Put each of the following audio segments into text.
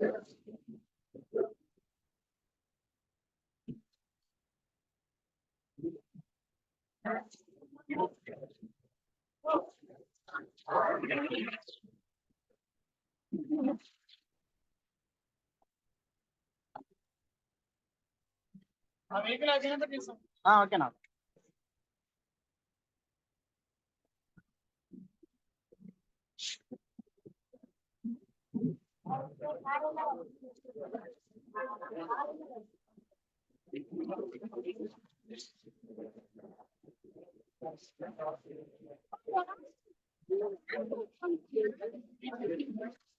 Okay now.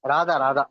Radha.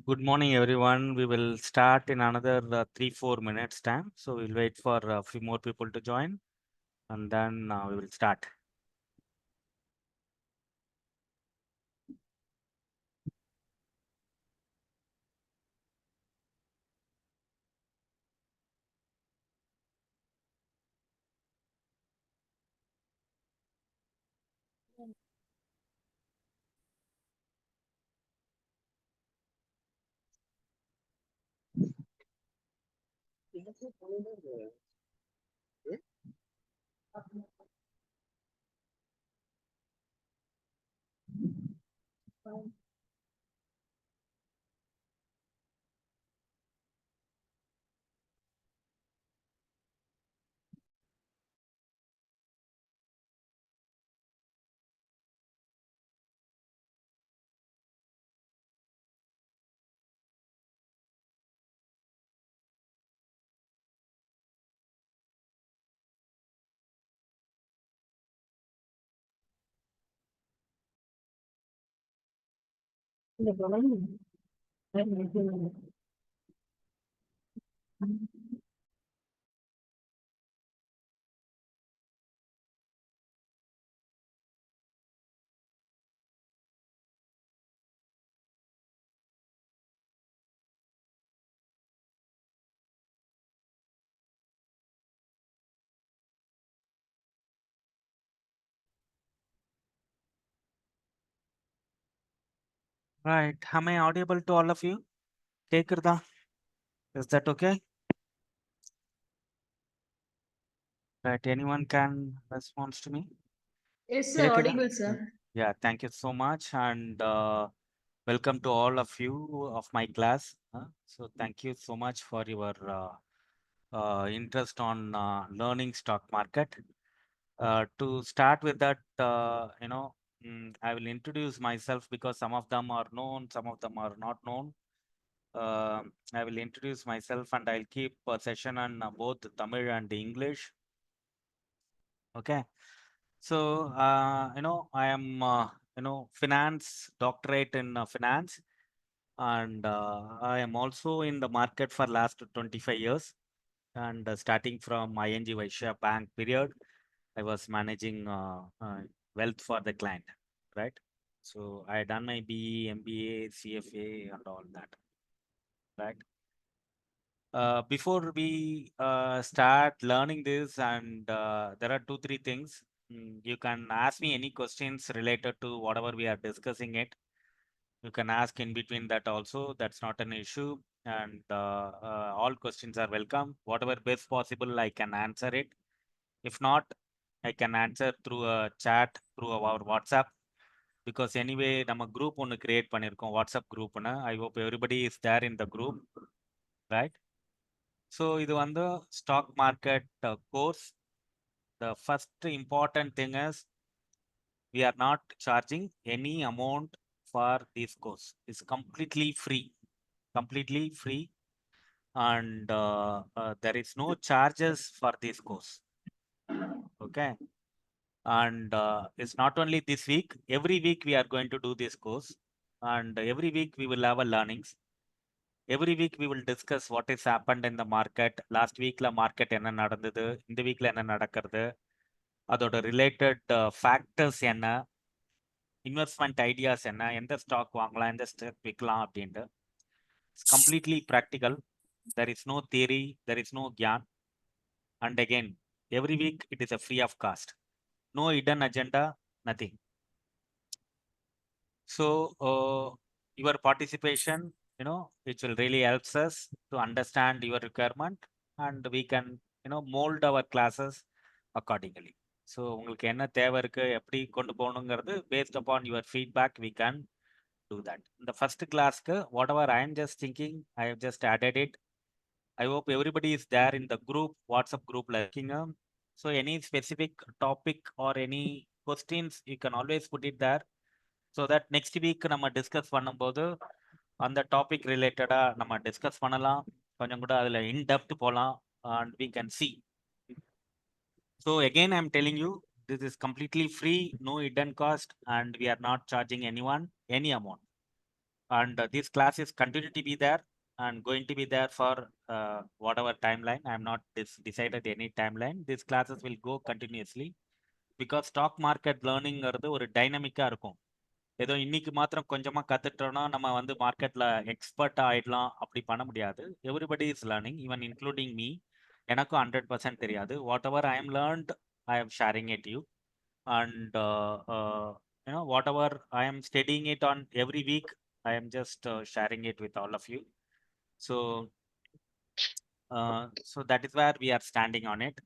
Good morning, everyone. We will start in another 3-4 minutes time. So we'll wait for a few more people to join, and then we will start. Right. Am I audible to all of you? Kekurda? Is that okay? Right. Anyone can respond to me? Yes, sir. Kekurda? Audible, sir. Yeah. Thank you so much, and welcome to all of you of my class. So thank you so much for your interest on learning stock market. To start with that, I will introduce myself because some of them are known, some of them are not known. I will introduce myself and I'll keep a session on both Tamil and English. Okay. So, I am, finance doctorate in finance, and I am also in the market for last 25 years. And starting from ING Vaishya Bank period, I was managing wealth for the client, right? So I done my BE, MBA, CFA, and all that, right? Before we start learning this, and there are 2-3 things. You can ask me any questions related to whatever we are discussing it. You can ask in between that also. That's not an issue. And all questions are welcome. Whatever best possible, I can answer it. If not, I can answer through a chat through our WhatsApp. Because anyway, நம்ம group ஒன்று create பண்ணியிருக்கோம் WhatsApp குரூப்னு. I hope everybody is there in the group, right? So இது வந்து stock market course. The first important thing is we are not charging any amount for this course. It's completely free, and there is no charges for this course. Okay. And it's not only this week, every week we are going to do this course, and every week we will have a learnings. Every week we will discuss what has happened in the market. Last weekல market என்ன நடந்தது, இந்த வீக்ல என்ன நடக்கிறது, அதோட related factors என்ன, investment ideas என்ன, எந்த ஸ்டாக் வாங்கலாம், எந்த ஸ்டாக் விற்கலாம் அப்படின்ட்டு. It's completely practical. There is no theory, there is no gyan. And again, every week it is a free of cost. No hidden agenda, nothing. So your participation, which will really helps us to understand your requirement, and we can, mold our classes accordingly. So உங்களுக்கு என்ன தேவை இருக்கு, எப்படி கொண்டு போகணுங்கிறது based upon your feedback, we can do that. இந்த first classக்கு whatever I am just thinking, I have just added it. I hope everybody is there in the group, WhatsApp group liking. So any specific topic or any questions, you can always put it there. So that next week நம்ம discuss பண்ணும்போது அந்த topic ரிலேட்டடா நம்ம discuss பண்ணலாம், கொஞ்சம் கூட அதில் in-depth போகலாம், and we can see. So again, I'm telling you, this is completely free, no hidden cost, and we are not charging anyone any amount. And this class is continue to be there and going to be there for whatever timeline. I'm not decided any timeline. These classes will go continuously because stock market learning ஒரு டைனமிக்கா இருக்கும். ஏதோ இன்னைக்கு மாத்திரம் கொஞ்சமா கத்துட்டோம்னா நம்ம வந்து மார்க்கெட்ல expert ஆயிடலாம், அப்படி பண்ண முடியாது. Everybody is learning, even including me. எனக்கும் 100% தெரியாது. Whatever I am learned, I am sharing it you. And whatever I am studying it on every week, I am just sharing it with all of you. So that is where we are standing on it.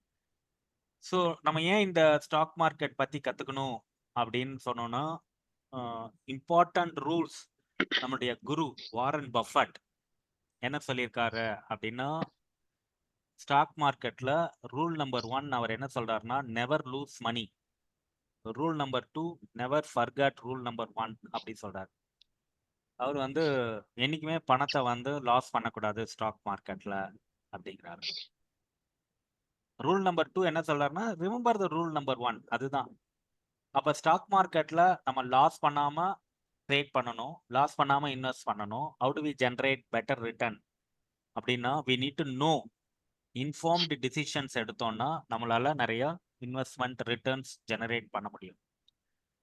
So நம்ம ஏன் இந்த stock market பத்தி கத்துக்கணும் அப்படின்னு சொன்னோம்னா, important rules நம்முடைய குரு Warren Buffett என்ன சொல்லியிருக்காரு அப்படின்னா, ஸ்டாக் மார்க்கெட்ல ரூல் நம்பர் 1 அவர் என்ன சொல்றாருன்னா, never lose money. Rule number 2, never forget rule number 1 அப்படி சொல்றாரு. அவர் வந்து என்னைக்குமே பணத்தை வந்து லாஸ் பண்ணக்கூடாது ஸ்டாக் மார்க்கெட்ல அப்படிங்கிறாரு. ரூல் நம்பர் 2 என்ன சொல்றாருன்னா, ரிமெம்பர் த ரூல் நம்பர் 1, அதுதான். அப்ப ஸ்டாக் மார்க்கெட்ல நம்ம லாஸ் பண்ணாம ட்ரேட் பண்ணணும், லாஸ் பண்ணாம இன்வெஸ்ட் பண்ணணும். How do we generate better return அப்படின்னா, we need to know. Informed decisions எடுத்தோம்னா நம்மளால நிறைய இன்வெஸ்ட்மெண்ட் ரிட்டர்ன்ஸ் ஜெனரேட் பண்ண முடியும்.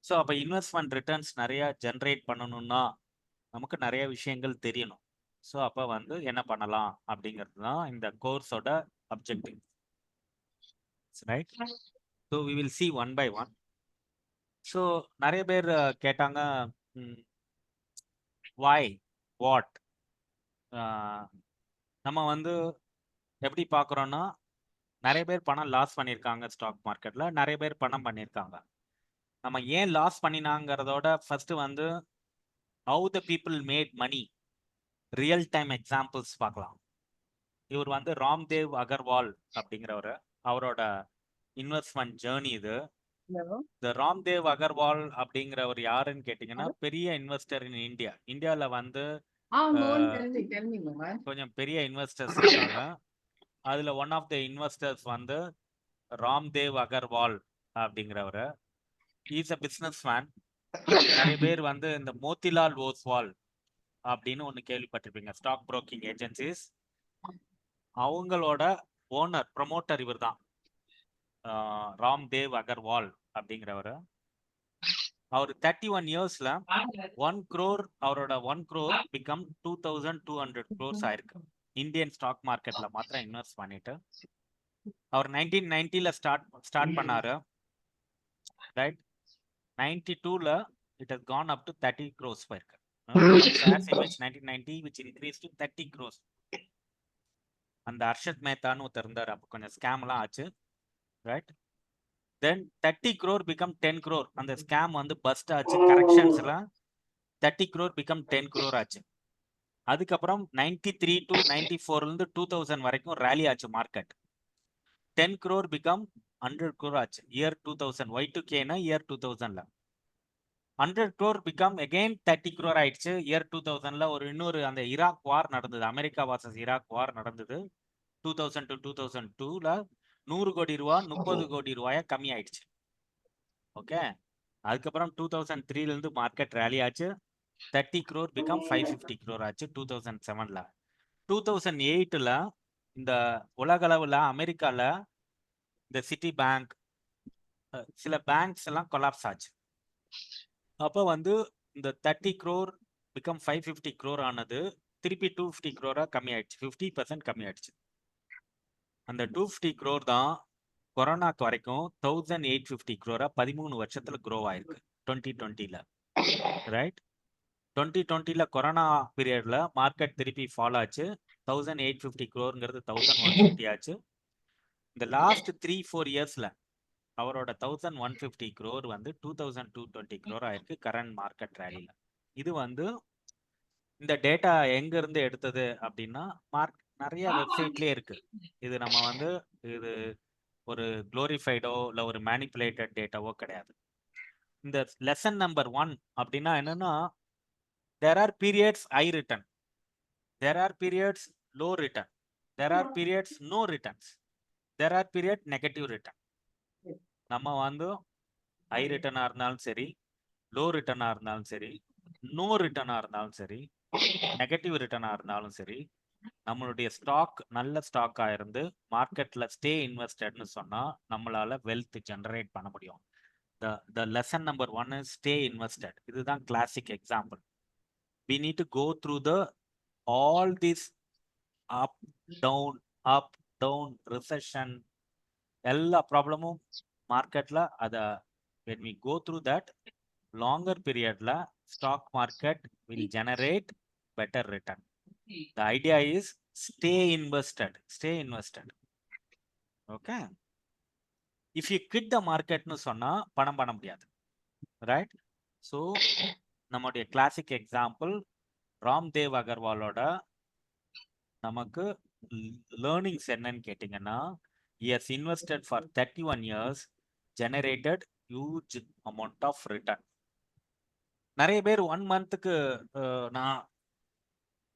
ஸோ அப்போ இன்வெஸ்ட்மெண்ட் ரிட்டர்ன்ஸ் நிறைய ஜென்ரேட் பண்ணணும்னா நமக்கு நிறைய விஷயங்கள் தெரியணும். ஸோ அப்போ வந்து என்ன பண்ணலாம் அப்படிங்கிறது தான் இந்த கோர்ஸோட objective, right? So we will see one by one. ஸோ நிறைய பேர் கேட்டாங்க, வாய் வாட். நம்ம வந்து எப்படி பார்க்குறோன்னா, நிறைய பேர் பணம் லாஸ் பண்ணியிருக்காங்க ஸ்டாக் மார்க்கெட்டில், நிறைய பேர் பணம் பண்ணியிருக்காங்க. நம்ம ஏன் லாஸ் பண்ணினாங்கிறதோட ஃபர்ஸ்ட் வந்து how the people made money, real time examples பார்க்கலாம். இவர் வந்து ராம்தேவ் அகர்வால் அப்படிங்கிறவர், அவரோட இன்வெஸ்ட்மெண்ட் ஜேர்னி இது. இந்த ராம்தேவ் அகர்வால் அப்படிங்கிறவர் யாருன்னு கேட்டீங்கன்னா, பெரிய இன்வெஸ்டர் இன் இந்தியா. இந்தியாவில் வந்து கொஞ்சம் பெரிய இன்வெஸ்டர்ஸ் இருக்காங்க. அதுல ஒன் ஆஃப் த இன்வெஸ்டர்ஸ் வந்து ராம்தேவ் அகர்வால் அப்படிங்கிறவர். Is a business man. நிறைய பேர் வந்து இந்த மோத்திலால் ஓஸ்வால் அப்படின்னு ஒன்று கேள்விப்பட்டிருப்பீங்க, ஸ்டாக் புரோக்கிங் ஏஜென்சிஸ். அவங்களோட ஓனர் ப்ரமோட்டர் இவர் தான், ராம்தேவ் அகர்வால் அப்படிங்கிறவர். அவர் 31 இயர்ஸ்ல 1 crore, அவரோட 1 crore பிகம் 2200 crores ஆயிருக்கு. இந்தியன் ஸ்டாக் மார்க்கெட்ல மாத்திரம் இன்வெஸ்ட் பண்ணிட்டு அவர் 1990ல ஸ்டார்ட் பண்ணாரு, ரைட்? 92ல it has gone up to 30 crores போயிருக்கு. Shares in which 1990 which increased to 30 crores. அந்த அர்ஷத் மேத்தான்னு ஒருத்தர் இருந்தார், அப்போ கொஞ்சம் ஸ்கேம் எல்லாம் ஆச்சு, ரைட்? தென் 30 crore become 10 crore. அந்த ஸ்கேம் வந்து பஸ்ட் ஆச்சு, கரெக்ஷன்ஸ்ல 30 crore become 10 crore ஆச்சு. அதுக்கப்புறம் 93 to 94ல இருந்து 2000 வரைக்கும் ரேலி ஆச்சு மார்க்கெட். 10 crore become 100 crore ஆச்சு இயர் 2000. Y2K-னா இயர் 2000ல 100 crore become again 30 crore ஆயிடுச்சு இயர் 2000ல. ஒரு இன்னொரு அந்த ஈராக் வார் நடந்தது, அமெரிக்கா vs ஈராக் வார் நடந்தது 2000 to 2002ல. 100 கோடி ரூபா 30 கோடி ரூபாயா கம்மி ஆயிடுச்சு. ஓகே, அதுக்கப்புறம் 2003ல இருந்து மார்க்கெட் ரேலி ஆச்சு, 30 crore become 550 crore ஆச்சு 2007ல. 2008ல இந்த உலக அளவுல அமெரிக்கால இந்த சிட்டி பேங்க் சில பேங்க்ஸ் எல்லாம் கொலாப்ஸ் ஆச்சு. அப்போ வந்து இந்த 30 crore பிகம் 550 crore ஆனது திருப்பி 250 crore கம்மி ஆயிடுச்சு. 50% கம்மி ஆயிடுச்சு. அந்த 250 crore தான் கொரோனாக்கு வரைக்கும் 1850 crore 13 வருஷத்துல க்ரோ ஆயிருக்கு 2020ல. ரைட்? 2020ல கொரோனா பீரியட்ல மார்க்கெட் திருப்பி ஃபால் ஆச்சு. 1850 crore 1150 ஆச்சு. இந்த லாஸ்ட் 3-4 இயர்ஸ்ல அவரோட 1150 crore வந்து 2220 crore ஆயிருக்கு கரண்ட் மார்க்கெட் ரேலில. இது வந்து இந்த டேட்டா எங்க இருந்து எடுத்தது அப்படின்னா நிறைய வெப்சைட்லயே இருக்கு. இது நம்ம வந்து இது ஒரு குளோரிஃபைடோ இல்ல ஒரு மேனிப்புலேட்டட் டேட்டாவோ கிடையாது. இந்த லெசன் நம்பர் 1 அப்படின்னா என்னன்னா, there are periods high return, there are periods low return, there are periods no returns, there are period negative return. நம்ம வந்து ஹை ரிட்டர்னா இருந்தாலும் சரி, லோ ரிட்டர்னா இருந்தாலும் சரி, நோ ரிட்டர்னா இருந்தாலும் சரி, நெகட்டிவ் ரிட்டர்னா இருந்தாலும் சரி, நம்மளுடைய ஸ்டாக் நல்ல ஸ்டாக்கா இருந்து மார்க்கெட்ல ஸ்டே இன்வெஸ்டட்னு சொன்னா நம்மளால வெல்த் ஜெனரேட் பண்ண முடியும். The lesson number 1 is stay invested. இதுதான் classic example. We need to go through all this up down recession எல்லா ப்ராப்ளமும் மார்க்கெட்ல அத when we go through that longer periodல stock market will generate better return. The idea is stay invested. Okay? If you quit the market னு சொன்னா பணம் பண்ண முடியாது. Right? So நம்முடைய கிளாசிக் எக்ஸாம்பிள் ராம்தேவ் அகர்வாலோட நமக்கு லேர்னிங்ஸ் என்னன்னு கேட்டிங்கன்னா, he has invested for 31 years, generated huge amount of return. நிறைய பேர் 1 மந்த்துக்கு நான்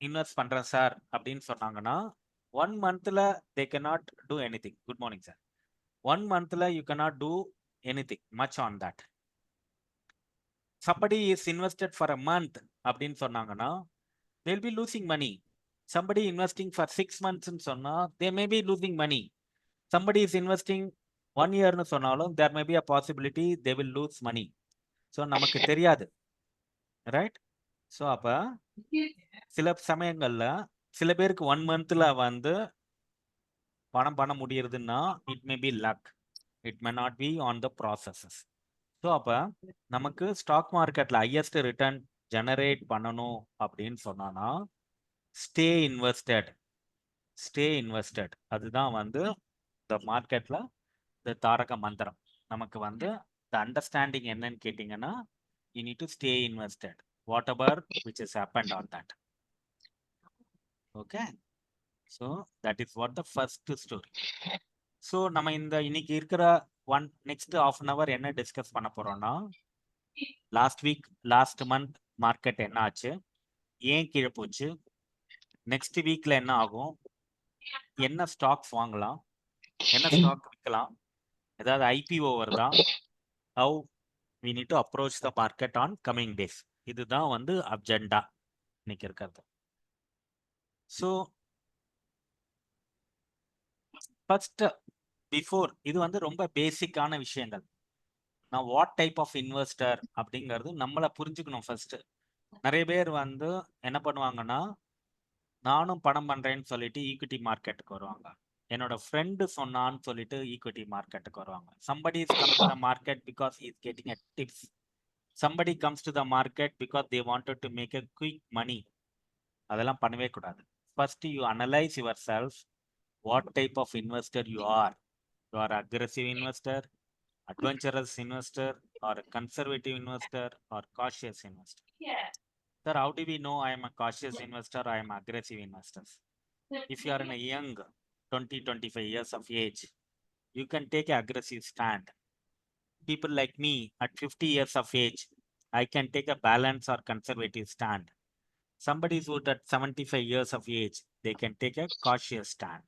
இன்வெஸ்ட் பண்றேன் சார் அப்படின்னு சொன்னாங்கன்னா 1 மந்த்ல தே cannot do anything. Good morning sir. 1 மந்த்ல you cannot do anything much on that. Somebody is invested for a month அப்படின்னு சொன்னாங்கன்னா they'll be losing money. Somebody investing for 6 months ன்னு சொன்னா they may be losing money. Somebody is investing 1 year ன்னு சொன்னாலும் there may be a possibility they will lose money. So நமக்கு தெரியாது. Right? So அப்ப சில சமயங்கள்ல சில பேருக்கு 1 மந்த்ல வந்து பணம் பண்ண முடியறதுன்னா it may be luck, it may not be on the processes. So அப்ப நமக்கு ஸ்டாக் மார்க்கெட்ல ஹையஸ்ட் ரிட்டர்ன் ஜெனரேட் பண்ணணும் அப்படின்னு சொன்னானா ஸ்டே இன்வெஸ்டட். அதுதான் வந்து இந்த மார்க்கெட்ல இந்த தாரக மந்திரம். நமக்கு வந்து இந்த அண்டர்ஸ்டாண்டிங் என்னன்னு கேட்டீங்கன்னா, you need to stay invested whatever which has happened on that. Okay? So that is what the first story. So நம்ம இந்த இன்னைக்கு இருக்கிற நெக்ஸ்ட் half an hour என்ன டிஸ்கஸ் பண்ண போறோம்னா, லாஸ்ட் மந்த் மார்க்கெட் என்ன ஆச்சு, ஏன் கீழே போச்சு, நெக்ஸ்ட் வீக்ல என்ன ஆகும், என்ன ஸ்டாக்ஸ் வாங்கலாம், என்ன ஸ்டாக் விற்கலாம், ஏதாவது ஐபிஓ வருதா, how we need to approach the market on coming days. இதுதான் வந்து அஜெண்டா இன்னைக்கு இருக்கிறது. ஸோ ஃபர்ஸ்ட் பிஃபோர் இது வந்து ரொம்ப பேசிக்கான விஷயங்கள். நான் வாட் டைப் ஆஃப் இன்வெஸ்டர் அப்படிங்கிறது நம்மளை புரிஞ்சுக்கணும் ஃபர்ஸ்ட். நிறைய பேர் வந்து என்ன பண்ணுவாங்கன்னா, நானும் பணம் பண்றேன்னு சொல்லிட்டு ஈக்விட்டி மார்க்கெட்டுக்கு வருவாங்க. என்னோட ஃப்ரெண்டு சொன்னான்னு சொல்லிட்டு ஈக்விட்டி மார்க்கெட்டுக்கு வருவாங்க. somebody is come to the market because he is getting a tips. somebody comes to the market because they wanted to make a quick money. அதெல்லாம் பண்ணவே கூடாது. first you analyze yourself, what type of investor you are. You are aggressive investor, adventurous investor, or a conservative investor, or cautious investor. Sir, how do we know I am a cautious investor, I am aggressive investor? If you are in a young 20-25 years of age, you can take an aggressive stand. People like me at 50 years of age, I can take a balanced or conservative stand. Somebody who at 75 years of age, they can take a cautious stand.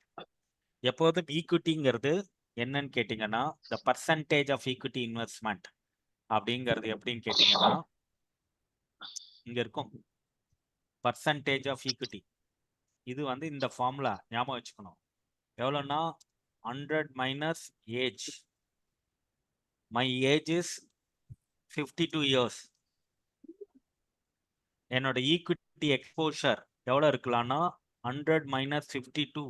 எப்போதும் ஈக்விட்டிங்கிறது என்னன்னு கேட்டிங்கன்னா, the percentage of equity investment அப்படிங்கிறது எப்படின்னு கேட்டிங்கன்னா, இங்க இருக்கும் percentage of equity. இது வந்து இந்த ஃபார்முலா ஞாபகம் வச்சுக்கணும். எவ்வளோன்னா 100 minus age. My age is 52 years. என்னோட ஈக்விட்டி எக்ஸ்போஷர் எவ்வளோ இருக்கலாம்னா 100 மைனஸ் 52.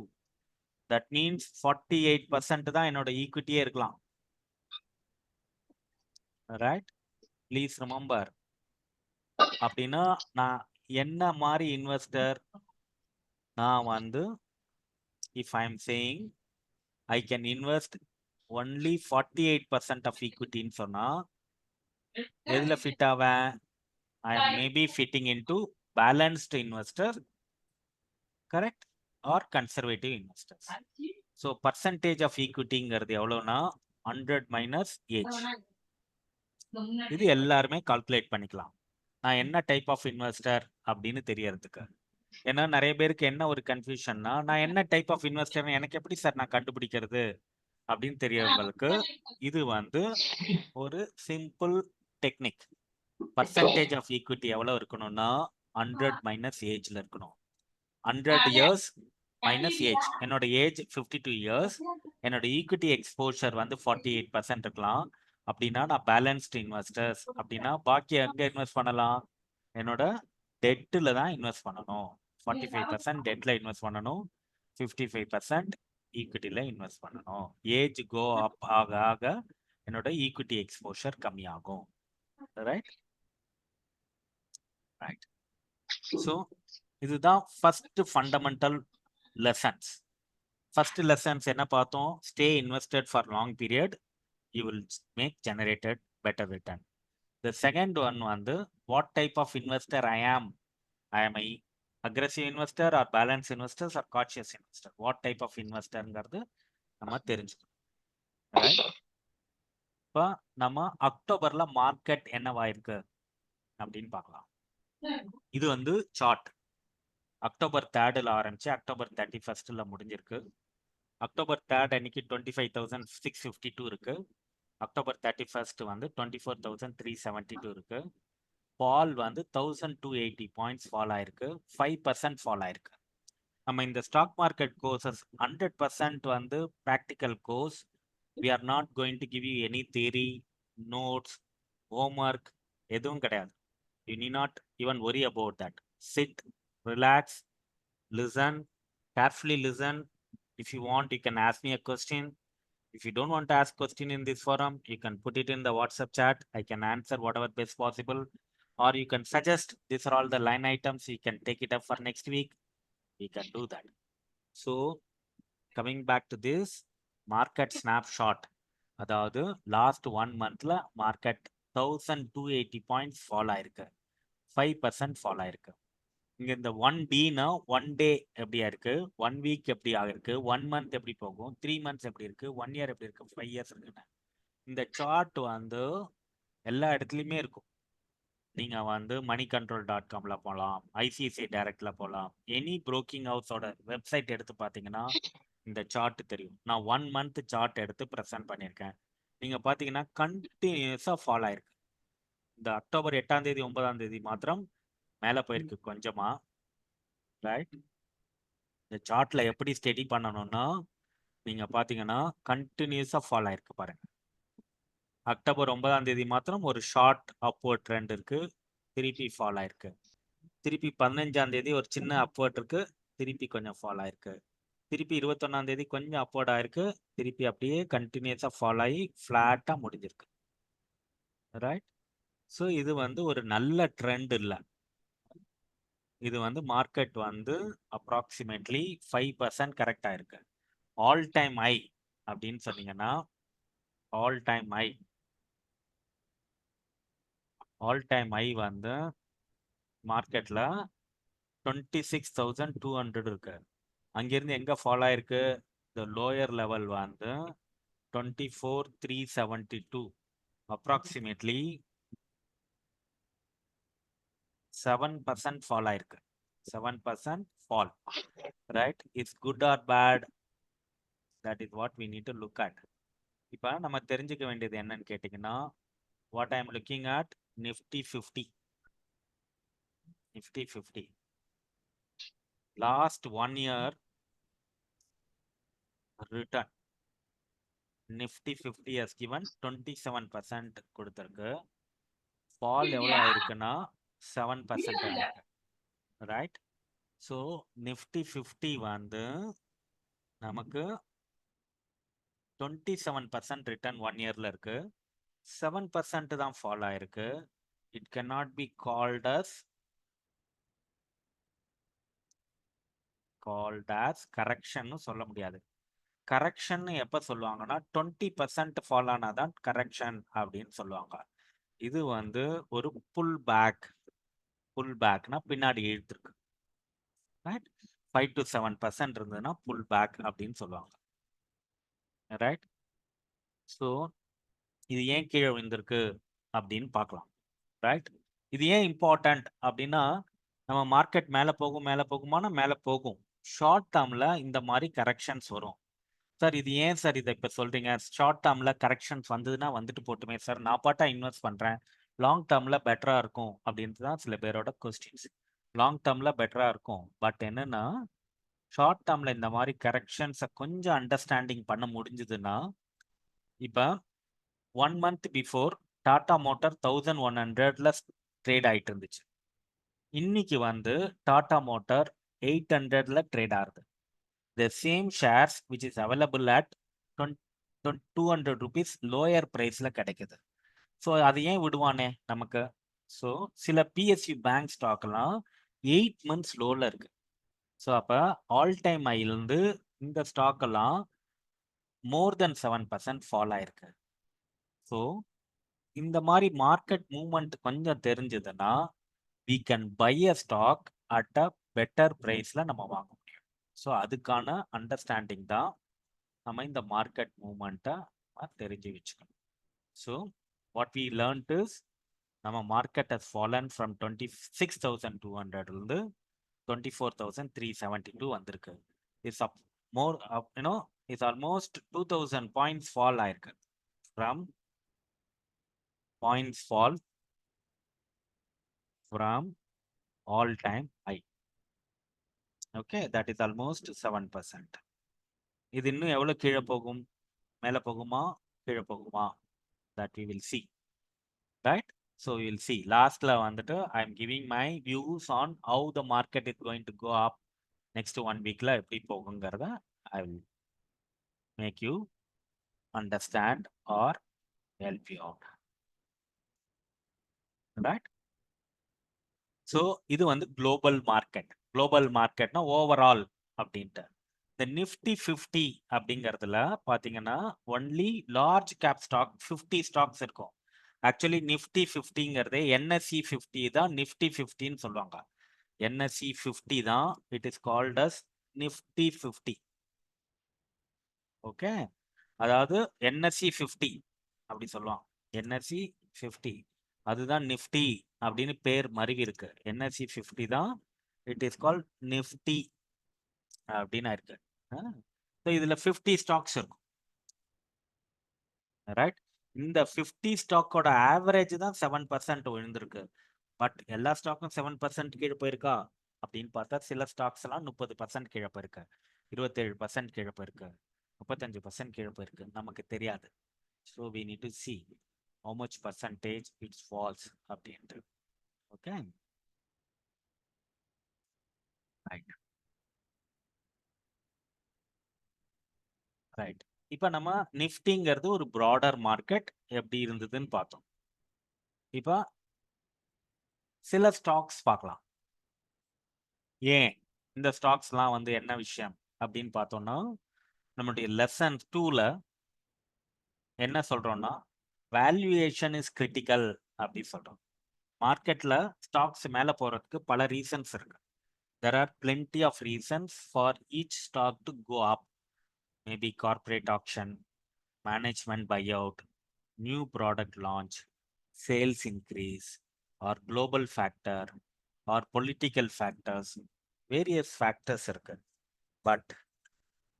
தட் மீன்ஸ் 48% தான் என்னோட ஈக்விட்டியே இருக்கலாம். Right, please remember. அப்படின்னா நான் என்ன மாதிரி இன்வெஸ்டர்? நான் வந்து if I am saying I can invest only 48% of ஈக்விட்டின்னு சொன்னா எதுல ஃபிட் ஆவேன்? I am maybe fitting into balanced investor, correct, or conservative investors. So percentage of ஈக்விட்டிங்கிறது எவ்வளோனா 100 மைனஸ் ஏஜ். இது எல்லாருமே கால்குலேட் பண்ணிக்கலாம். நான் என்ன டைப் ஆஃப் இன்வெஸ்டர் அப்படின்னு தெரியறதுக்கு. ஏன்னா நிறைய பேருக்கு என்ன ஒரு கன்ஃபியூஷன்னா, நான் என்ன டைப் ஆஃப் இன்வெஸ்டர் எனக்கு எப்படி சார் நான் கண்டுபிடிக்கிறது அப்படின்னு தெரியவங்களுக்கு இது வந்து ஒரு simple technique. Percentage of equity எவ்வளோ இருக்கணும்னா 100 மைனஸ் ஏஜ்ல இருக்கணும். 100 இயர்ஸ் மைனஸ் ஏஜ். என்னோட ஏஜ் 52 இயர்ஸ், என்னோட ஈக்விட்டி எக்ஸ்போஷர் வந்து 48% இருக்கலாம். அப்படின்னா நான் பேலன்ஸ்டு இன்வெஸ்டர்ஸ். அப்படின்னா பாக்கி எங்க இன்வெஸ்ட் பண்ணலாம்? என்னோட டெட்டில் தான் இன்வெஸ்ட் பண்ணணும். 45% டெட்ல இன்வெஸ்ட் பண்ணணும், 55% ஈக்விட்டியில் இன்வெஸ்ட் பண்ணணும். ஏஜ் கோ அப் ஆக ஆக என்னோட ஈக்விட்டி எக்ஸ்போஷர் கம்மியாகும். Right right. ஸோ இதுதான் first fundamental lessons. First lessons என்ன பார்த்தோம்? Stay invested for long period, you will make generated better return. The second one வந்து what type of investor I am a aggressive investor or balanced investors or cautious investor. What type of investorங்கிறது நம்ம தெரிஞ்சுக்கணும். Right. இப்போ நம்ம அக்டோபர்ல market என்னவாயிருக்கு அப்படின்னு பார்க்கலாம். இது வந்து chart. October 3 ஆரம்பிச்சு அக்டோபர் 31 முடிஞ்சிருக்கு. அக்டோபர் 3 அன்னைக்கு 25,652 இருக்கு. அக்டோபர் 31 வந்து 24,372 இருக்கு. ஃபால் வந்து 1280 பாயிண்ட்ஸ் ஃபால் ஆயிருக்கு. 5% ஃபால் ஆயிருக்கு. நம்ம இந்த ஸ்டாக் மார்க்கெட் கோர்சஸ் 100% வந்து practical course. We are not going to give you any theory, notes, homework எதுவும் கிடையாது. You need not even worry about that. Sit, relax, listen, carefully listen. If you want you can ask me a question. If you don't want to ask question in this forum, you can put it in the WhatsApp chat. I can answer whatever best possible. Or you can suggest these are all the line items. You can take it up for next week. We can do that. So coming back to this market snapshot, அதாவது last 1 monthல market 1280 points fall ஆயிருக்கு. 5% fall ஆயிருக்கு. இங்க இந்த 1Dனா 1 டே எப்படியா இருக்கு, 1 week எப்படி ஆகிருக்கு, 1 month எப்படி போகும், 3 months எப்படி இருக்கு, 1 year எப்படி இருக்கு, 5 years இருக்குன்னு இந்த சார்ட் வந்து எல்லா இடத்துலையுமே இருக்கும். நீங்க வந்து moneycontrol.comல போகலாம், ஐசிஐசிஐ டைரக்ட்ல போகலாம், எனி புரோக்கிங் ஹவுஸோட வெப்சைட் எடுத்து பார்த்தீங்கன்னா இந்த சார்ட் தெரியும். நான் 1 month சார்ட் எடுத்து ப்ரெசென்ட் பண்ணியிருக்கேன். நீங்க பார்த்தீங்கன்னா கண்டினியூஸாக ஃபால் ஆயிருக்கு. இந்த அக்டோபர் 8ஆம் தேதி 9ஆம் தேதி மாத்திரம் மேலே போயிருக்கு கொஞ்சமா. ரைட். இந்த சார்ட்ல எப்படி ஸ்டடி பண்ணணும்னா நீங்க பார்த்தீங்கன்னா கண்டினியூஸாக ஃபால் ஆயிருக்கு பாருங்க. அக்டோபர் 9ஆம் தேதி மாத்திரம் ஒரு ஷார்ட் அப்வர்ட் ட்ரெண்ட் இருக்கு, திருப்பி ஃபால் ஆயிருக்கு. திருப்பி 15ஆம் தேதி ஒரு சின்ன அப்வர்ட் இருக்கு, திருப்பி கொஞ்சம் ஃபால் ஆயிருக்கு. திருப்பி 21ஆம் தேதி கொஞ்சம் அப்வர்ட் ஆயிருக்கு, திருப்பி அப்படியே கண்டினியூஸாக ஃபால் ஆகி ஃப்ளாட்டாக முடிஞ்சிருக்கு. ரைட். ஸோ இது வந்து ஒரு நல்ல ட்ரெண்ட் இல்லை. இது வந்து மார்க்கெட் வந்து அப்ராக்சிமேட்லி 5% கரெக்ட் ஆயிருக்கு. ஆல் டைம் ஹை அப்படின்னு சொன்னீங்கன்னா ஆல் டைம் ஹை வந்து மார்க்கெட்ல 26,200 இருக்கு. அங்கிருந்து எங்க ஃபால் ஆயிருக்கு? இந்த லோயர் லெவல் வந்து 24,372, அப்ராக்சிமேட்லி 7% ஃபால் ஆயிருக்கு. 7% fall. Right. It's good or bad? That is what we need to look at. இப்போ நம்ம தெரிஞ்சுக்க வேண்டியது என்னன்னு கேட்டிங்கன்னா, what I am looking at Nifty 50. Last 1 year return Nifty 50 has given 27% கொடுத்திருக்கு. ஃபால் எவ்வளோ ஆயிருக்குன்னா 7% ஆயிருக்கு. ரைட்? ஸோ நிஃப்டி 50 வந்து நமக்கு 27% ரிட்டர்ன் 1 இயர்ல இருக்கு. 7% தான் ஃபால் ஆயிருக்கு. It cannot be called as correction சொல்ல முடியாது. கரெக்ஷன் எப்ப சொல்லுவாங்கன்னா 20% ஃபால் ஆனாதான் கரெக்ஷன் அப்படின்னு சொல்லுவாங்க. இது வந்து ஒரு புல் பேக்னா பின்னாடி இழுத்துருக்கு. ரைட்? 5 to 7% இருந்ததுன்னா புல் பேக் அப்படின்னு சொல்லுவாங்க. ரைட்? ஸோ இது ஏன் கீழே விழுந்திருக்கு அப்படின்னு பார்க்கலாம். ரைட்? இது ஏன் இம்பார்ட்டன்ட் அப்படின்னா நம்ம மார்க்கெட் மேலே போகுமானா மேலே போகும். ஷார்ட் டேர்ம்ல இந்த மாதிரி கரெக்ஷன்ஸ் வரும். சார் இது ஏன் சார் இதை இப்போ சொல்றீங்க? ஷார்ட் டேர்ம்ல கரெக்ஷன்ஸ் வந்ததுன்னா வந்துட்டு போட்டுமே சார், நான் பாட்டா இன்வெஸ்ட் பண்றேன், லாங் டேர்ம்ல பெட்டரா இருக்கும் அப்படின்ட்டு தான் சில பேரோட கொஸ்டின்ஸ். லாங் டேர்ம்ல பெட்டரா இருக்கும். பட் என்னன்னா ஷார்ட் டேர்ம்ல இந்த மாதிரி கரெக்ஷன்ஸை கொஞ்சம் அண்டர்ஸ்டாண்டிங் பண்ண முடிஞ்சதுன்னா, இப்போ 1 month பிஃபோர் டாடா மோட்டார் 1100ல ட்ரேட் ஆயிட்டு இருந்துச்சு. இன்னைக்கு வந்து டாடா மோட்டார் 800ல ட்ரேட் ஆகுது. The same shares which is available at 200 rupees lower priceல கிடைக்குது. ஸோ அது ஏன் விடுவானே நமக்கு? ஸோ சில பிஎஸ்யூ பேங்க் ஸ்டாக்லாம் 8 months லோல இருக்கு. ஸோ அப்போ ஆல் டைம் ஹைலேருந்து இந்த ஸ்டாக் எல்லாம் மோர் தென் 7% ஃபால் ஆயிருக்கு. ஸோ இந்த மாதிரி மார்க்கெட் மூவ்மெண்ட் கொஞ்சம் தெரிஞ்சதுன்னா we can buy a stock at a better priceல நம்ம வாங்க முடியும். ஸோ அதுக்கான அண்டர்ஸ்டாண்டிங் தான் நம்ம இந்த மார்க்கெட் மூவ்மெண்ட்டை தெரிஞ்சு வச்சுக்கணும். So what we learned is நம்ம மார்க்கெட் has fallen from 26,200 இருந்து 24,372 வந்திருக்கு. It's up more you know it's almost 2000 points fall ஆயிருக்கு. From points fall from all time high. Okay, that is almost 7%. இது இன்னும் எவ்வளோ கீழே போகும்? மேலே போகுமா கீழே போகுமா? That we will see. Right? So we will see. Lastல வந்துட்டு I am giving my views on how the market is going to go up next 1 weekல எப்படி போகுங்கிறத I will make you understand or help you out. Right? So இது வந்து global market. Global marketனா overall அப்படின்ட்டு. இந்த Nifty 50 அப்படிங்கிறதுல பார்த்தீங்கன்னா only large cap stock 50 stocks இருக்கும். Actually Nifty 50ங்கிறதே NSC 50 தான் நிஃப்டி 50ன்னு சொல்லுவாங்க. என்எஸ்சி 50 தான் it is called as Nifty 50. Okay, அதாவது என்எஸ்சி 50 அப்படி சொல்லுவாங்க. என்எஸ்சி 50 அதுதான் நிஃப்டி அப்படின்னு பேர் மருவி இருக்கு. என்எஸ்சி 50 தான் இட் இஸ் கால்ட் நிஃப்டி அப்படின்னு இருக்கு. ஸோ இதுல 50 ஸ்டாக்ஸ் இருக்கும். ரைட்? இந்த 50 ஸ்டாக்கோட ஆவரேஜ் தான் 7% விழுந்திருக்கு. பட் எல்லா ஸ்டாக்கும் 7% கீழே போயிருக்கா அப்படின்னு பார்த்தா சில ஸ்டாக்ஸ் எல்லாம் 30% கீழே போயிருக்கு, 27% கீழே போயிருக்கு, 35% கீழே போயிருக்கு. நமக்கு தெரியாது. So we need to see how much percentage it falls அப்படின்ட்டு. Okay, right right. இப்போ நம்ம நிஃப்டிங்கிறது ஒரு ப்ராடர் மார்க்கெட் எப்படி இருந்ததுன்னு பார்த்தோம். இப்போ சில ஸ்டாக்ஸ் பார்க்கலாம். ஏன் இந்த ஸ்டாக்ஸ்லாம் வந்து என்ன விஷயம் அப்படின்னு பார்த்தோம்னா, நம்மளுடைய லெசன் 2ல என்ன சொல்றோம்னா வேல்யூவேஷன் இஸ் கிரிட்டிக்கல் அப்படி சொல்றோம். மார்க்கெட்ல ஸ்டாக்ஸ் மேலே போறதுக்கு பல ரீசன்ஸ் இருக்கு. There are plenty of reasons for each stock to go up. Maybe corporate action, management buy out, new product launch, sales increase, or global factor, or political factors, various factors இருக்கு. But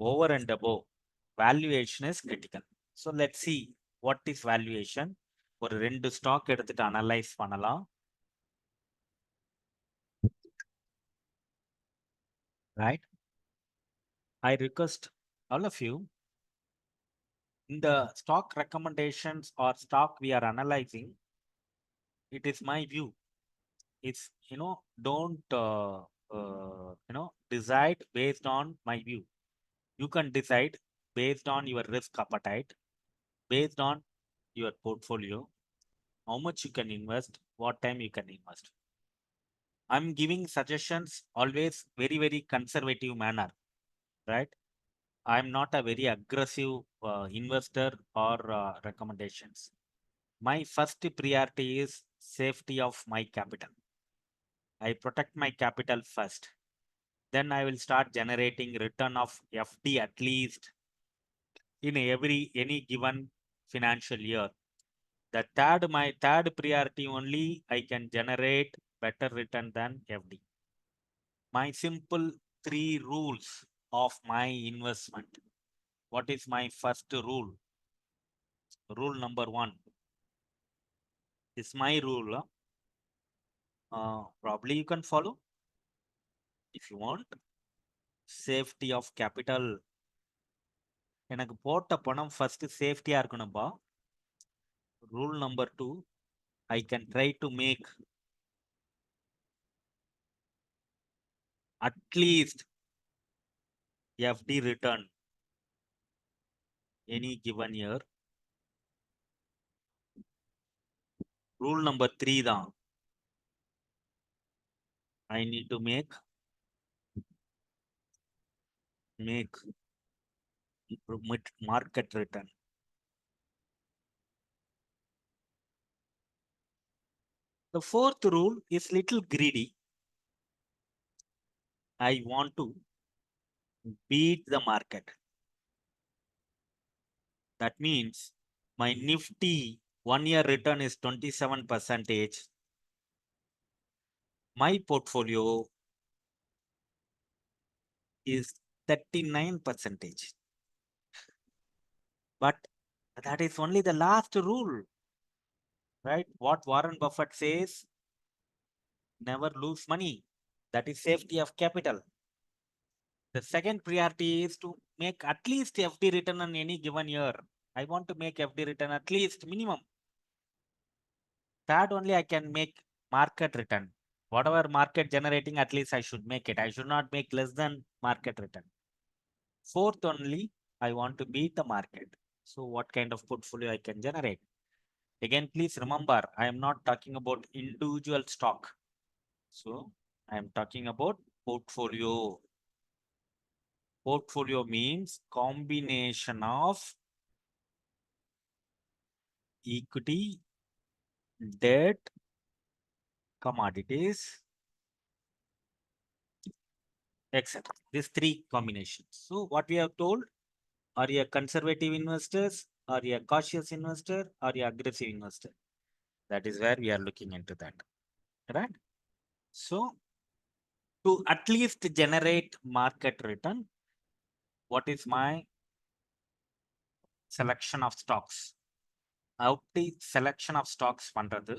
over and above valuation is critical. So let's see what is valuation. ஒரு 2 stock எடுத்துட்டு analyse பண்ணலாம். right? I request all of you in the stock recommendations or stock we are analyzing, it is my view. It's, don't, decide based on my view. You can decide based on your risk appetite, based on your portfolio, how much you can invest, what time you can invest. I'm giving suggestions always very, very conservative manner, right? I'm not a very aggressive investor or recommendations. My first priority is safety of my capital. I protect my capital first. Then I will start generating return of FD at least in any given financial year. My third priority only, I can generate better return than FD. My simple 3 rules of my investment. What is my first rule? Rule number 1 is my rule. Probably you can follow if you want. Safety of capital. எனக்கு போட்ட பணம் first சேஃப்டியா இருக்கணும்பா. Rule number 2, I can try to make at least FD return any given year. Rule number 3 தான். I need to make market return. The fourth rule is little greedy. I want to beat the market. That means my Nifty 1-year return is 27%. My portfolio is 39%. But that is only the last rule, right? What Warren Buffett says, never lose money. That is safety of capital. The second priority is to make at least FD return on any given year. I want to make FD return at least minimum. Third, only I can make market return. Whatever market generating, at least I should make it. I should not make less than market return. Fourth, only I want to beat the market. So what kind of portfolio I can generate? Again, please remember, I am not talking about individual stock. So I am talking about portfolio. Portfolio means combination of equity, debt, commodities, etc. These 3 combinations. So what we have told, are you a conservative investors, are you a cautious investor, are you aggressive investor? That is where we are looking into that, right? So to at least generate market return, what is my selection of stocks? அப்படி selection of stocks பண்றது,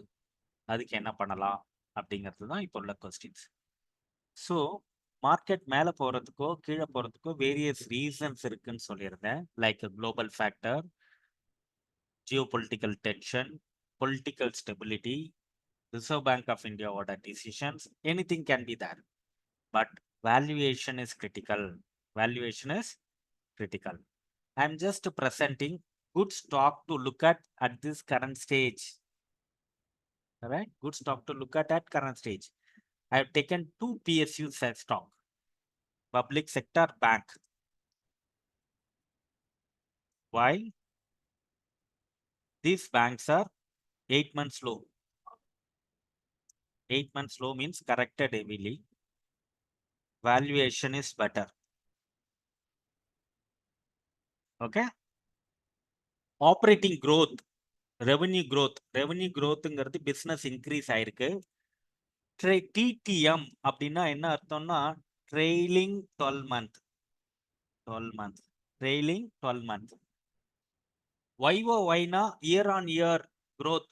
அதுக்கு என்ன பண்ணலாம் அப்படிங்கிறது தான் இப்போ உள்ள questions. So market மேலே போகிறதுக்கோ கீழே போகிறதுக்கோ வேரியஸ் ரீசன்ஸ் இருக்குன்னு சொல்லியிருந்தேன். Like global factor, geopolitical tension, political stability, Reserve Bank of India order decisions, anything can be there. But valuation is critical. Valuation is critical. I'm just presenting good stock to look at this current stage. All right, good stock to look at current stage. I have taken 2 PSUs as stock. Public sector bank. Why? These banks are 8 months low. 8 months low means corrected heavily. Valuation is better. Okay. Operating growth, revenue growthங்கிறது business increase ஆயிருக்கு. TTM அப்படின்னா என்ன அர்த்தம்னா trailing 12 month. Trailing 12 month. YOY னா year on year growth.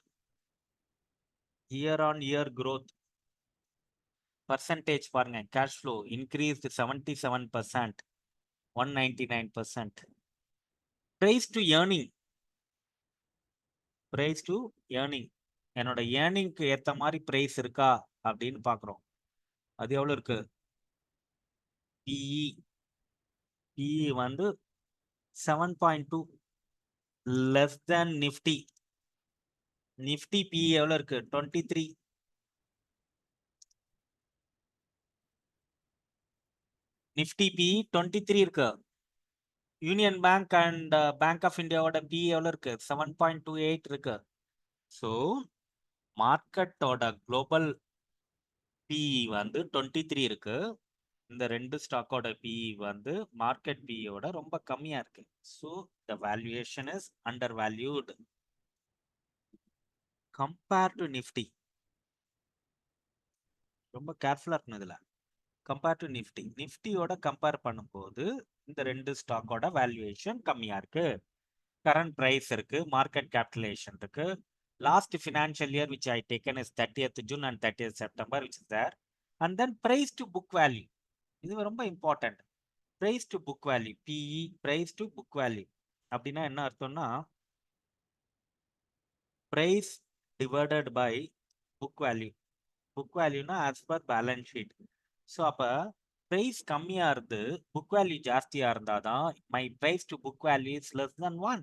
percentage பாருங்க cash flow increased 77%, 199%. Price to earning, price to earning. என்னோட ஏர்னிங்க்கு ஏத்த மாதிரி price இருக்கா அப்படின்னு பாக்குறோம். அது எவ்வளவு இருக்கு? PE, PE வந்து 7.2, less than Nifty. Nifty PE எவ்வளவு இருக்கு? 23. Nifty PE 23 இருக்கு. Union Bank and Bank of இந்தியாவோட PE எவ்வளவு இருக்கு? 7.28 இருக்கு. ஸோ மார்க்கெட்டோட குளோபல் PE வந்து 23 இருக்கு. இந்த ரெண்டு ஸ்டாக்கோட PE வந்து மார்க்கெட் PEயோட ரொம்ப கம்மியா இருக்கு. So the valuation is under valued compare to Nifty. ரொம்ப கேர்ஃபுல்லா இருக்கணும் இதுல. கம்பேர் டு நிஃப்டி, நிஃப்டியோட கம்பேர் பண்ணும்போது இந்த ரெண்டு ஸ்டாக்கோட வேல்யூவேஷன் கம்மியா இருக்கு. கரண்ட் பிரைஸ் இருக்கு, மார்க்கெட் கேபிட்டலேஷன் இருக்கு. Last financial year which I taken is 30th June and 30th September which is there. And then price to book value. இது ரொம்ப important. price to book value, PE, price to book value. அப்படின்னா என்ன அர்த்தம்னா price divided by book value. book வேல்யூனா as per balance sheet. So அப்ப price கம்மியா இருந்து book value ஜாஸ்தியா இருந்தாதான் my price to book value is less than 1.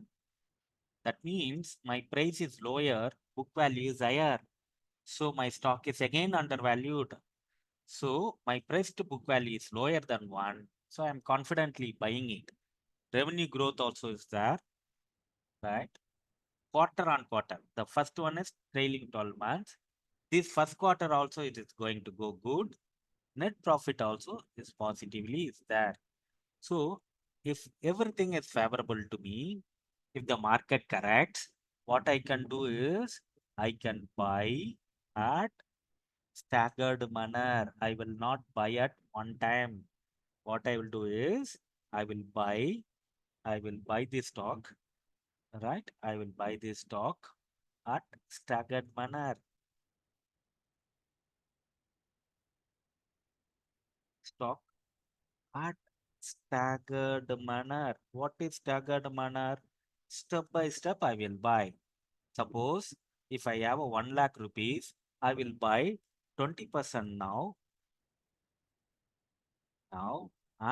That means my price is lower, book value is higher. So my stock is again undervalued. So my price to book value is lower than 1. So I am confidently buying it. Revenue growth also is there, right? Quarter on quarter. The first one is trailing 12 months. This first quarter also it is going to go good. Net profit also is positively is there. So if everything is favorable to me, if the market corrects, what I can do is I can buy at staggered manner. I will not buy at one time. What I will do is I will buy this stock, right? I will buy this stock at staggered manner. Stock at staggered manner. What is staggered manner? Step by step I will buy. Suppose if I have a 1 lakh rupees, I will buy 20% now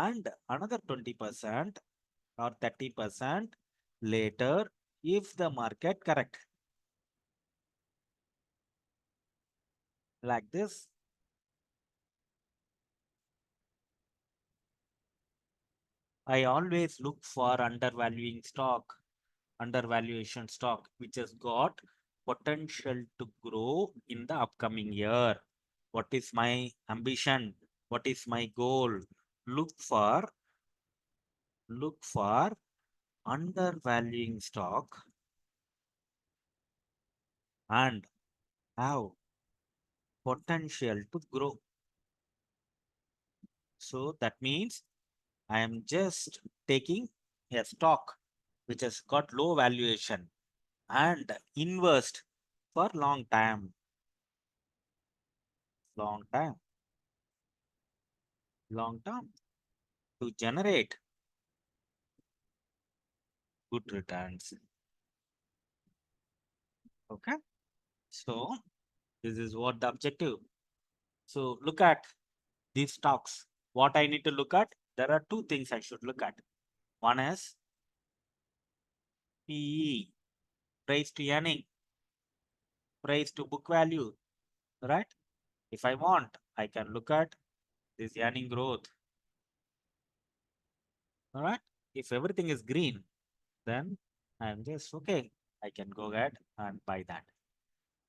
and another 20% or 30% later if the market correct. Like this. I always look for undervaluation stock, which has got potential to grow in the upcoming year. What is my ambition? What is my goal? Look for undervaluing stock and have potential to grow. So that means I am just taking a stock which has got low valuation and invest for long time, long time, long term to generate good returns. Okay. So this is what the objective. So look at these stocks. What I need to look at, there are two things I should look at. One is PE, price to earning, price to book value, right? If I want, I can look at this earning growth. All right. If everything is green, then I'm just okay. I can go ahead and buy that.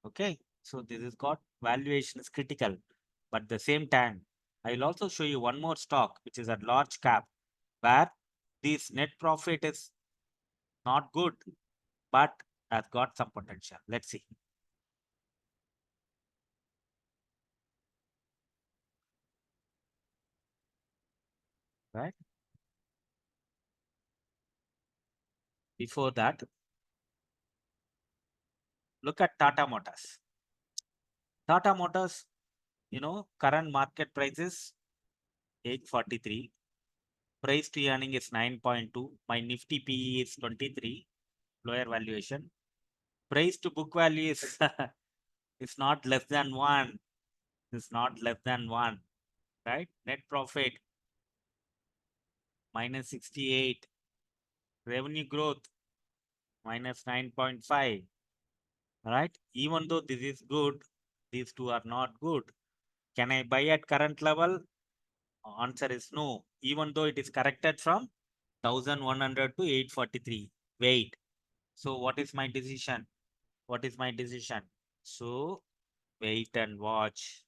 Okay. So this is got valuation is critical, but at the same time, I'll also show you one more stock which is at large cap where this net profit is not good, but has got some potential. Let's see. Right. Before that, look at Tata Motors. Tata Motors current market price is 843. Price to earning is 9.2. My Nifty PE is 23. Lower valuation. Price to book value is it's not less than 1. It's not less than 1. Right? Net profit minus 68. Revenue growth minus 9.5. Right? Even though this is good, these two are not good. Can I buy at current level? Answer is no. Even though it is corrected from 1100 to 843. Wait. So what is my decision? What is my decision? So wait and watch.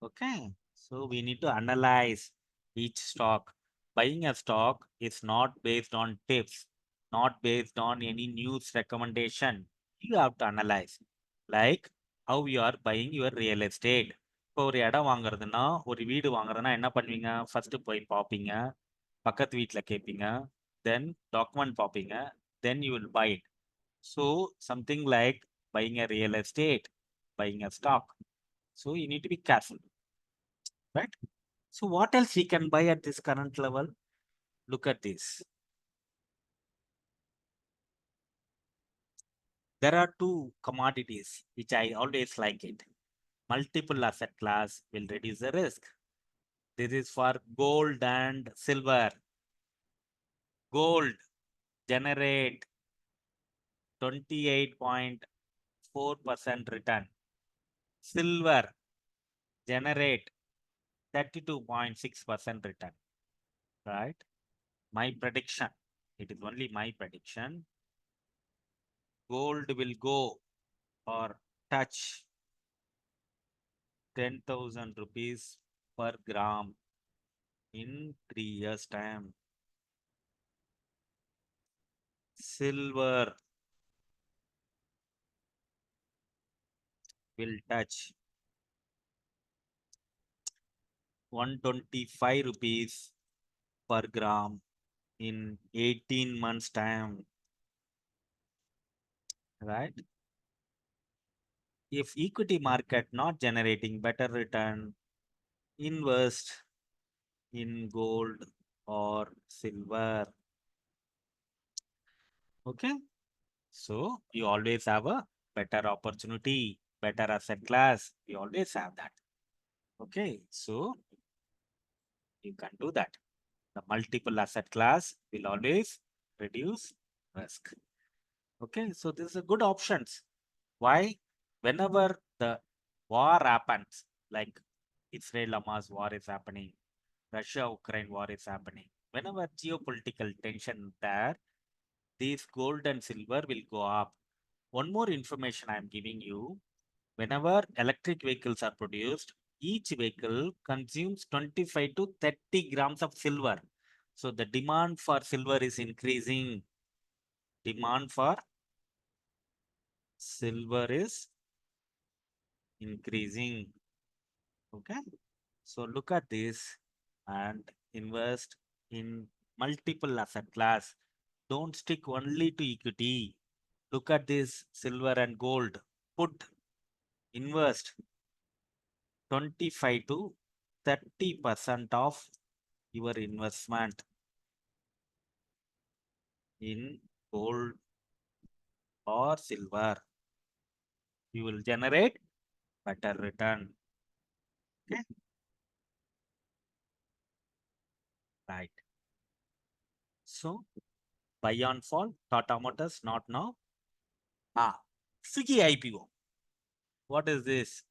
Okay. So we need to analyze each stock. Buying a stock is not based on tips, not based on any news recommendation. You have to analyze. Like how you are buying your real estate. இப்போ ஒரு இடம் வாங்குறதுன்னா ஒரு வீடு வாங்குறதுன்னா என்ன பண்ணுவீங்க? First போய் பார்ப்பீங்க, பக்கத்து வீட்ல கேட்பீங்க, தென் டாக்குமெண்ட் பார்ப்பீங்க, then you will buy it. So something like buying a real estate, buying a stock. So you need to be careful, right? So what else we can buy at this current level? Look at this. There are two commodities which I always like it. Multiple asset class will reduce the risk. This is for gold and silver. Gold generate 28.4% return. Silver generate 32.6% return. Right? My prediction. It is only my prediction. Gold will go or touch 10,000 rupees per gram in 3 years' time. Silver will touch 125 rupees per gram in 18 months' time. Right? If equity market not generating better return, invest in gold or silver. Okay. So you always have a better opportunity, better asset class. You always have that. Okay. So you can do that. The multiple asset class will always reduce risk. Okay. So this is a good options. Why? Whenever the war happens, like Israel-Hamas war is happening, Russia-Ukraine war is happening, whenever geopolitical tension there, these gold and silver will go up. One more information I am giving you. Whenever electric vehicles are produced, each vehicle consumes 25 to 30 grams of silver. So the demand for silver is increasing. Demand for silver is increasing. Okay. So look at this and invest in multiple asset class. Don't stick only to equity. Look at this silver and gold. Put, invest 25 to 30% of your investment in gold or silver. You will generate better return. Okay. Right. So buy on fall, Tata Motors, not now. Swiggy IPO. What is this?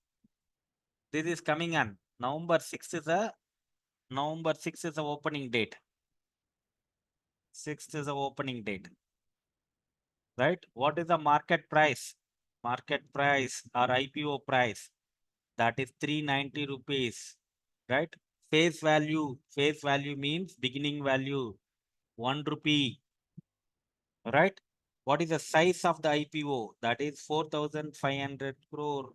This is coming on. November 6th is the opening date. 6th is the opening date. Right? What is the market price? Market price or IPO price? That is 390 rupees. Right? Face value means beginning value 1 rupee. Right? What is the size of the IPO? That is 4,500 crore.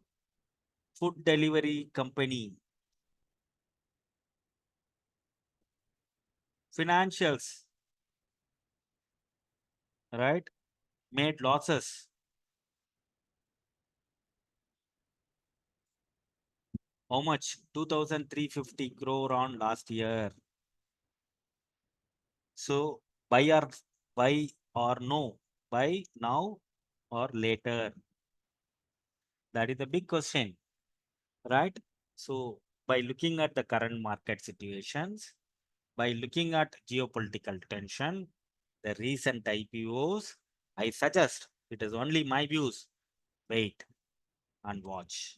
Food delivery company. Financials. Right? Made losses. How much? 2,350 crore on last year. So buy or no? Buy now or later? That is the big question, right? So by looking at the current market situations, by looking at geopolitical tension, the recent IPOs, I suggest, it is only my views, wait and watch.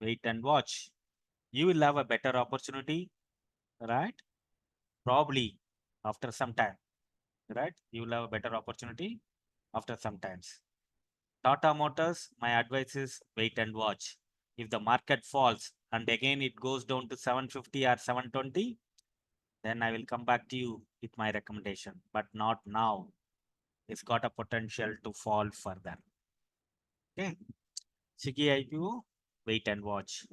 Wait and watch. You will have a better opportunity, right? Probably after some time, right? You will have a better opportunity after some times. Tata Motors, my advice is wait and watch. If the market falls and again it goes down to 750 or 720, then I will come back to you with my recommendation, but not now. It's got a potential to fall further. Okay. Shiki IPO, wait and watch.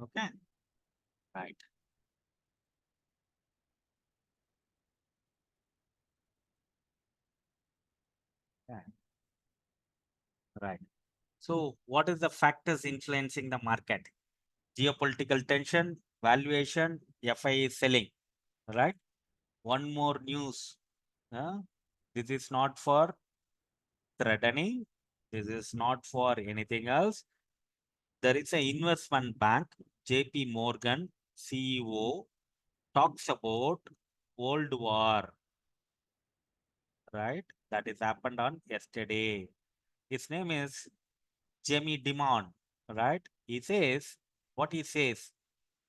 Okay. Right. Yeah. Right. So, what is the factors influencing the market? Geopolitical tension, valuation, FI is selling. Right. One more news. This is not for threatening. This is not for anything else. There is an investment bank, JP Morgan CEO, talks about World War, right? That is happened on yesterday. His name is Jamie Dimon, right? He says, what he says?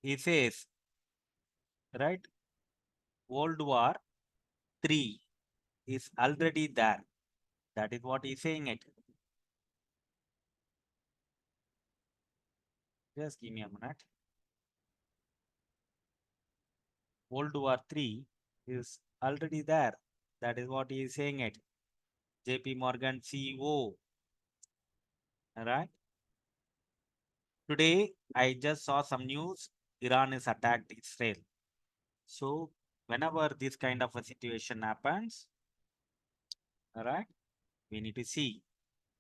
He says, right? World War 3 is already there. That is what he's saying it. Just give me a minute. World War 3 is already there. That is what he is saying it. JP Morgan CEO, right? Today, I just saw some news. Iran is attacked Israel. So, whenever this kind of a situation happens, all right, we need to see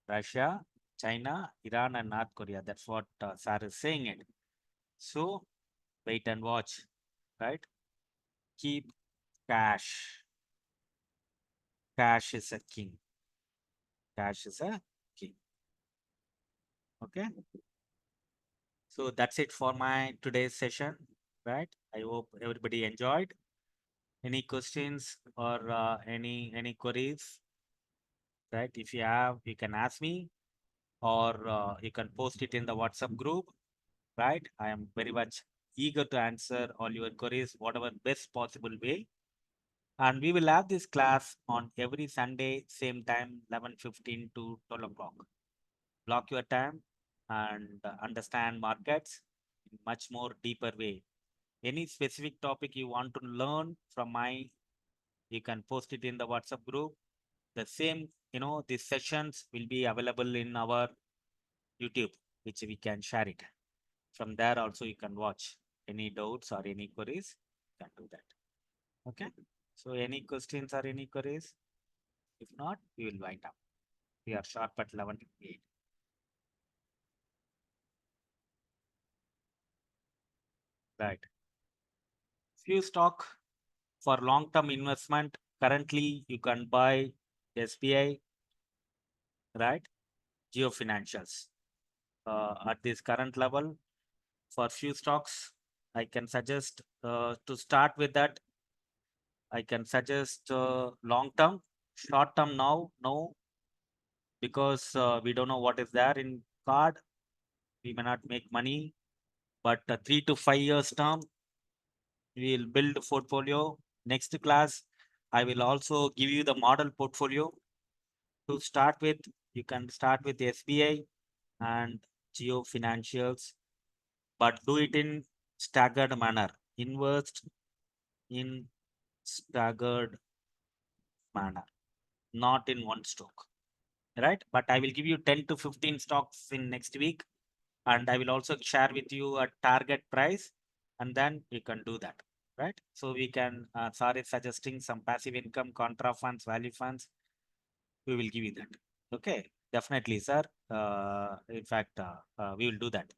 Russia, China, Iran, and North Korea. That's what Sir is saying it. So, wait and watch, right? Keep cash. Cash is a king. Cash is a king. Okay. So that's it for my today's session, right? I hope everybody enjoyed. Any questions or any queries, right? If you have, you can ask me or you can post it in the WhatsApp group, right? I am very much eager to answer all your queries, whatever best possible way. And we will have this class on every Sunday, same time, 11:15 to 12 o'clock. Block your time and understand markets in much more deeper way. Any specific topic you want to learn from my, you can post it in the WhatsApp group. The same, these sessions will be available in our YouTube, which we can share it. From there also you can watch. Any doubts or any queries, you can do that. Okay. So any questions or any queries? If not, we will wind up. We are sharp at 11:58. Right. Few stock for long-term investment. Currently, you can buy SBI, right? Geo Financials. At this current level, for few stocks, I can suggest to start with that. I can suggest long term, short term now, no, because we don't know what is there in card. We may not make money, but 3 to 5 years term, we will build a portfolio. Next class, I will also give you the model portfolio to start with. You can start with SBI and Geo Financials, but do it in staggered manner. Invest in staggered manner, not in one stock, right? But I will give you 10 to 15 stocks in next week, and I will also share with you a target price, and then you can do that, right? So we can, sorry, suggesting some passive income, contra funds, value funds. We will give you that. Okay, definitely, sir. In fact, we will do that.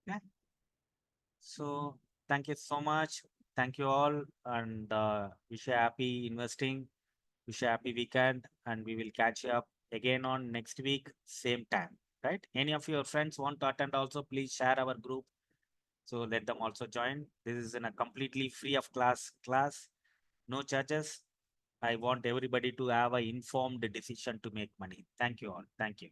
Yeah. So thank you so much. Thank you all, and wish you happy investing. Wish you happy weekend, and we will catch you up again on next week, same time. Right? Any of your friends want to attend also, please share our group. So let them also join. This is in a completely free of class, no charges. I want everybody to have an informed decision to make money. Thank you all. Thank you.